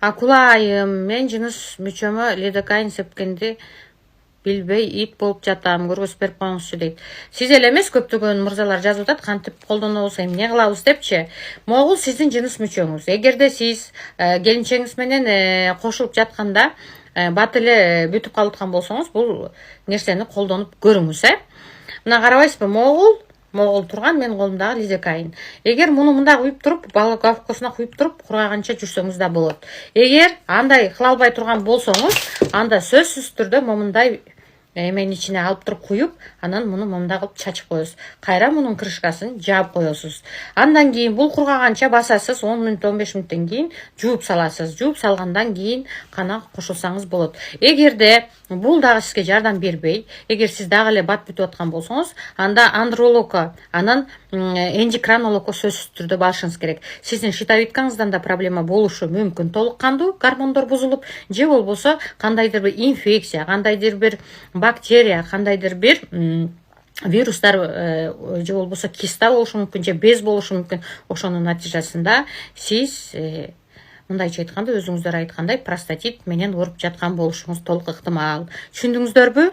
Акулайым, мен жыныс мүчөмө лидокаин сепкенди билбей ит болуп жатам, көргөзүп берип коюңузчу дейт. Сиз эле эмес, көптөгөн мырзалар жазып атат, кантип колдонобуз, эмне кылабыз депчи. Могул сиздин жыныс мүчөңүз. Эгерде сиз келинчеңиз менен кошулуп жатканда бат эле бүтүп калып аткан болсоңуз, бул нерсени колдонуп көрүңүз, Мына карабайсызбы, могул турган менин колумдагы лидокаин. Эгер муну мындай куюп туруп, бала гавкосуна куюп туруп, кургаганча жүрсөңүз да болот. Эгер андай кыла албай турган болсоңуз, анда сөзсүз түрдө момундай эменин ичине алып туруп куюп, анан муну момундай кылып чачып коесуз. Кайра мунун крышкасын жаап коесуз. Андан кийин бул кургаганча басасыз, 10 мүнөт 15 мүнөттөн кийин жууп саласыз. Жууп салгандан кийин кана кошулсаңыз болот. Эгерде бул дагы сизге жардам бербей, эгер сиз дагы эле бат бүтүп аткан болсоңуз, анда андрологко, анан эндокринологко сөзсүз түрдө барышыңыз керек. Сиздин щитовидкаңыздан да проблема болушу мүмкүн. Толук кандуу гормондор бузулуп, же болбосо кандайдыр бир инфекция, кандайдыр бир бактерия, кандайдыр бир вирустар же болбосо киста болушу мүмкүн, же без болушу мүмкүн. Ошонун натыйжасында сиз мындайча айтканда, өзүңүздөр айткандай простатит менен ооруп жаткан болушуңуз толук ыктымал. Түшүндүңүздөрбү?